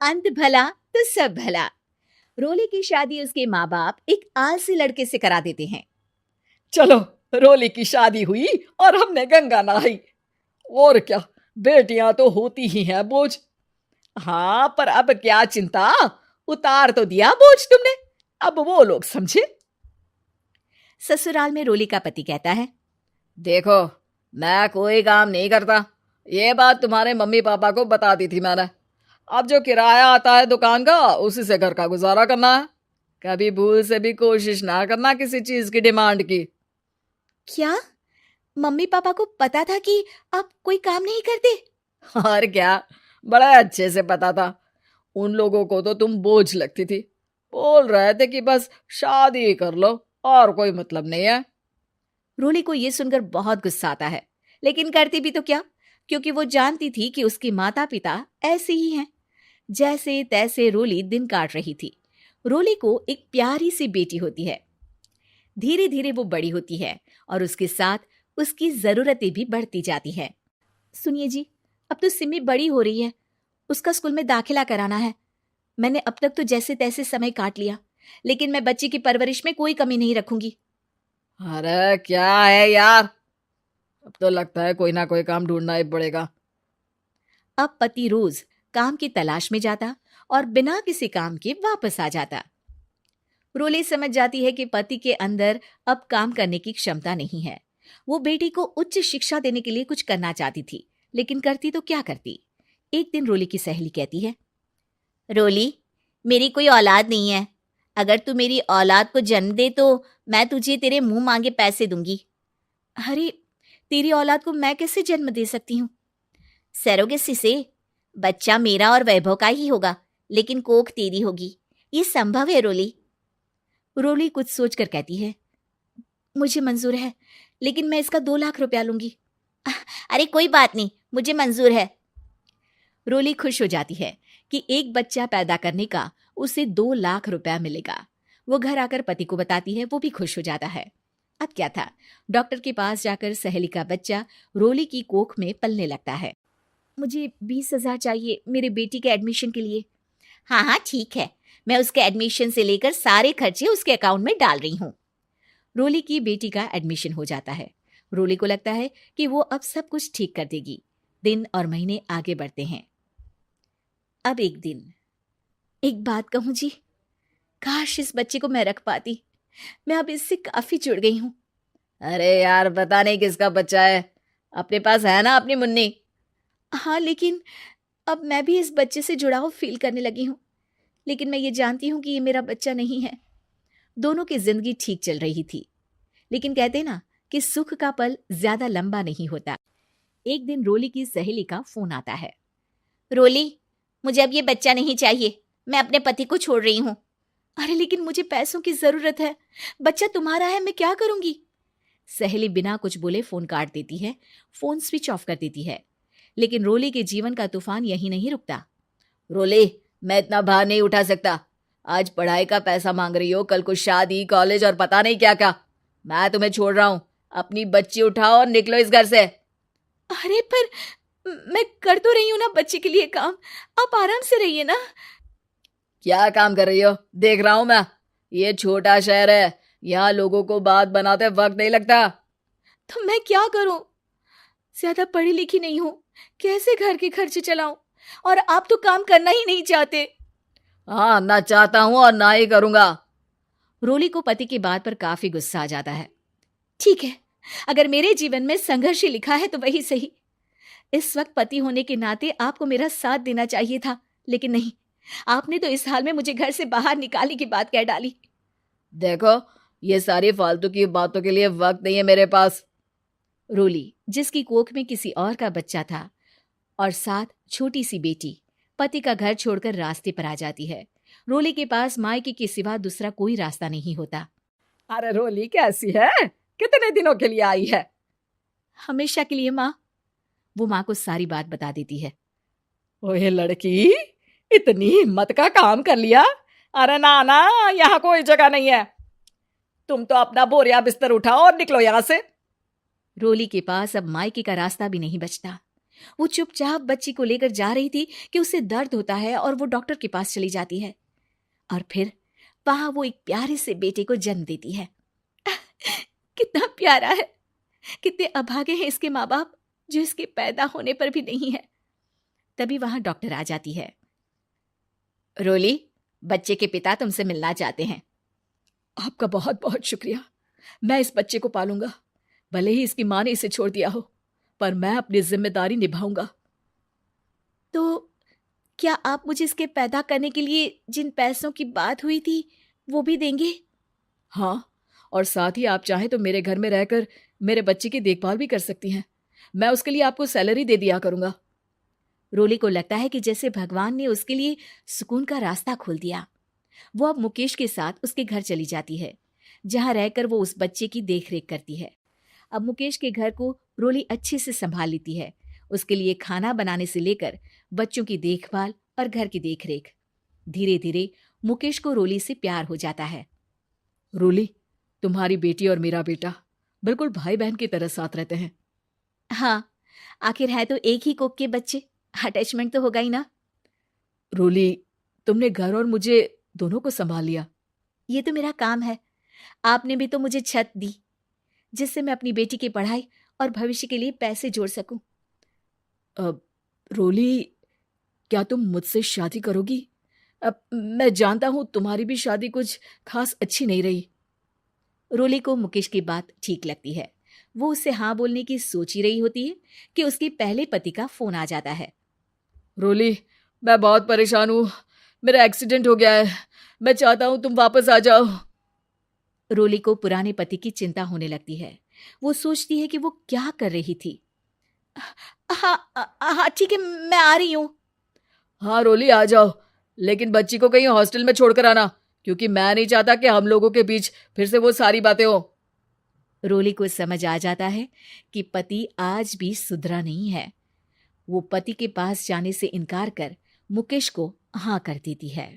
अंत भला तो सब भला। रोली की शादी उसके माँ बाप एक आलसी लड़के से करा देते हैं। चलो, रोली की शादी हुई और हमने गंगा नहाई। और क्या, बेटियां तो होती ही हैं बोझ। हाँ, पर अब क्या चिंता, उतार तो दिया बोझ तुमने, अब वो लोग समझे। ससुराल में रोली का पति कहता है, देखो, मैं कोई काम नहीं करता, ये बात तुम्हारे मम्मी पापा को बता दी थी मैंने। अब जो किराया आता है दुकान का, उसी से घर का गुजारा करना है। कभी भूल से भी कोशिश ना करना किसी चीज की डिमांड की। क्या मम्मी पापा को पता था कि आप कोई काम नहीं करते? और क्या, बड़ा अच्छे से पता था। उन लोगों को तो तुम बोझ लगती थी, बोल रहे थे कि बस शादी कर लो और कोई मतलब नहीं है। रोली को यह सुनकर बहुत गुस्सा आता है, लेकिन करती भी तो क्या, क्योंकि वो जानती थी कि उसके माता पिता ऐसे ही हैं। जैसे तैसे रोली दिन काट रही थी। रोली को एक प्यारी सी बेटी होती है। धीरे धीरे वो बड़ी होती है और उसके साथ उसकी जरूरतें भी बढ़ती जाती है। सुनिए जी, अब तो सिमी बड़ी हो रही है, उसका स्कूल में दाखिला कराना है। मैंने अब तक तो जैसे तैसे समय काट लिया, लेकिन मैं बच्ची की परवरिश में कोई कमी नहीं रखूंगी। अरे क्या है यार, अब तो लगता है कोई ना कोई काम ढूंढना ही पड़ेगा। अब पति रोज काम की तलाश में जाता और बिना किसी काम के वापस आ जाता। रोली समझ जाती है कि पति के अंदर अब काम करने की क्षमता नहीं है। वो बेटी को उच्च शिक्षा देने के लिए कुछ करना चाहती थी, लेकिन करती तो क्या करती। एक दिन रोली की सहेली कहती है, रोली, मेरी कोई औलाद नहीं है। अगर तू मेरी औलाद को जन्म दे तो मैं तुझे तेरे मुंह मांगे पैसे दूंगी। अरे, तेरी औलाद को मैं कैसे जन्म दे सकती हूँ? सरोगेसी से। बच्चा मेरा और वैभव का ही होगा, लेकिन कोख तेरी होगी। ये संभव है रोली। रोली कुछ सोचकर कहती है, मुझे मंजूर है, लेकिन मैं इसका 2 लाख रुपया लूंगी। अरे कोई बात नहीं, मुझे मंजूर है। रोली खुश हो जाती है कि एक बच्चा पैदा करने का उसे 2 लाख रुपया मिलेगा। वो घर आकर पति को बताती है, वो भी खुश हो जाता है। अब क्या था, डॉक्टर के पास जाकर सहेली का बच्चा रोली की कोख में पलने लगता है। मुझे 20,000 चाहिए मेरे बेटी के एडमिशन के लिए। हाँ हाँ ठीक है, मैं उसके एडमिशन से लेकर सारे खर्चे उसके अकाउंट में डाल रही हूँ। रोली की बेटी का एडमिशन हो जाता है। रोली को लगता है कि वो अब सब कुछ ठीक कर देगी। दिन और महीने आगे बढ़ते हैं। अब एक दिन, एक बात कहूं जी, काश इस बच्चे को मैं रख पाती। मैं अब इससे काफी जुड़ गई हूँ। अरे यार, पता नहीं किसका बच्चा है, अपने पास है ना अपनी मुन्नी। हाँ, लेकिन अब मैं भी इस बच्चे से जुड़ाव फील करने लगी हूँ। लेकिन मैं ये जानती हूँ कि ये मेरा बच्चा नहीं है। दोनों की जिंदगी ठीक चल रही थी, लेकिन कहते ना कि सुख का पल ज्यादा लंबा नहीं होता। एक दिन रोली की सहेली का फोन आता है। रोली, मुझे अब ये बच्चा नहीं चाहिए, मैं अपने पति को छोड़ रही हूँ। अरे लेकिन मुझे पैसों की जरूरत है, बच्चा तुम्हारा है, मैं क्या करूंगी? सहेली बिना कुछ बोले फोन काट देती है, फोन स्विच ऑफ कर देती है। लेकिन रोली के जीवन का तूफान यहीं नहीं रुकता। रोली, मैं इतना भार नहीं उठा सकता। आज पढ़ाई का पैसा मांग रही हो, कल को शादी, कॉलेज और पता नहीं क्या क्या। मैं तुम्हें छोड़ रहा हूँ, अपनी बच्ची उठाओ और निकलो इस घर से। अरे पर मैं कर तो रही हूं ना बच्चे के लिए काम, आप आराम से रहिए ना। क्या काम कर रही हो, देख रहा हूं मैं। ये छोटा शहर है, यहाँ लोगों को बात बनाते वक्त नहीं लगता। तो मैं क्या करूं? ज्यादा पढ़ी लिखी नहीं हूं, कैसे घर के खर्चे चलाऊं? और आप तो काम करना ही नहीं चाहते। हाँ, ना चाहता हूं और ना ही करूंगा। रोली को पति की बात पर काफी गुस्सा आ जाता है। ठीक है, अगर मेरे जीवन में संघर्ष ही लिखा है तो वही सही। इस वक्त पति होने के नाते आपको मेरा साथ देना चाहिए था, लेकिन नहीं, आपने तो इस हाल में मुझे घर से बाहर निकालने की बात कह डाली। देखो, ये सारी फालतू की बातों के लिए वक्त नहीं है मेरे पास। रोली, जिसकी कोख में किसी और का बच्चा था और साथ छोटी सी बेटी, पति का घर छोड़कर रास्ते पर आ जाती है। रोली के पास मायके के सिवा दूसरा कोई रास्ता नहीं होता। अरे रोली कैसी है, कितने दिनों के लिए आई है? हमेशा के लिए माँ। वो माँ को सारी बात बता देती है। ओए लड़की, इतनी हिम्मत का काम कर लिया। अरे ना ना, यहाँ कोई जगह नहीं है। तुम तो अपना बोरिया बिस्तर उठाओ और निकलो यहाँ से। रोली के पास अब मायके का रास्ता भी नहीं बचता। वो चुपचाप बच्ची को लेकर जा रही थी कि उसे दर्द होता है और वो डॉक्टर के पास चली जाती है और फिर वहां वो एक प्यारे से बेटे को जन्म देती है। कितना प्यारा है, कितने अभागे हैं इसके माँ बाप जो इसके पैदा होने पर भी नहीं है। तभी वहां डॉक्टर आ जाती है। रोली, बच्चे के पिता तुमसे मिलना चाहते हैं। आपका बहुत बहुत शुक्रिया। मैं इस बच्चे को पालूंगा, भले ही इसकी माँ ने इसे छोड़ दिया हो, पर मैं अपनी जिम्मेदारी निभाऊंगा। तो क्या आप मुझे इसके पैदा करने के लिए जिन पैसों की बात हुई थी वो भी देंगे? हाँ, और साथ ही आप चाहें तो मेरे घर में रहकर मेरे बच्चे की देखभाल भी कर सकती हैं। मैं उसके लिए आपको सैलरी दे दिया करूंगा। रोली को लगता है कि जैसे भगवान ने उसके लिए सुकून का रास्ता खोल दिया। वो अब मुकेश के साथ उसके घर चली जाती है, जहां रहकर वो उस बच्चे की देखरेख करती है। अब मुकेश के घर को रोली अच्छे से संभाल लेती है, उसके लिए खाना बनाने से लेकर बच्चों की देखभाल और घर की देखरेख। धीरे धीरे मुकेश को रोली से प्यार हो जाता है। रोली, तुम्हारी बेटी और मेरा बेटा बिल्कुल भाई बहन की तरह साथ रहते हैं। हाँ, आखिर है तो एक ही कोख के बच्चे, अटैचमेंट तो होगा ही ना। रोली, तुमने घर और मुझे दोनों को संभाल लिया। ये तो मेरा काम है। आपने भी तो मुझे छत दी जिससे मैं अपनी बेटी की पढ़ाई और भविष्य के लिए पैसे जोड़ सकूं। अब रोली, क्या तुम मुझसे शादी करोगी? अब मैं जानता हूं तुम्हारी भी शादी कुछ खास अच्छी नहीं रही। रोली को मुकेश की बात ठीक लगती है। वो उससे हाँ बोलने की सोच ही रही होती है कि उसके पहले पति का फोन आ जाता है। रोली, मैं बहुत परेशान हूं, मेरा एक्सीडेंट हो गया है, मैं चाहता हूं तुम वापस आ जाओ। रोली को पुराने पति की चिंता होने लगती है। वो सोचती है कि वो क्या कर रही थी। हाँ हाँ ठीक है, मैं आ रही हूँ। हाँ रोली, आ जाओ, लेकिन बच्ची को कहीं हॉस्टल में छोड़कर आना, क्योंकि मैं नहीं चाहता कि हम लोगों के बीच फिर से वो सारी बातें हो। रोली को समझ आ जाता है कि पति आज भी सुधरा नहीं है। वो पति के पास जाने से इनकार कर मुकेश को हाँ कर देती है।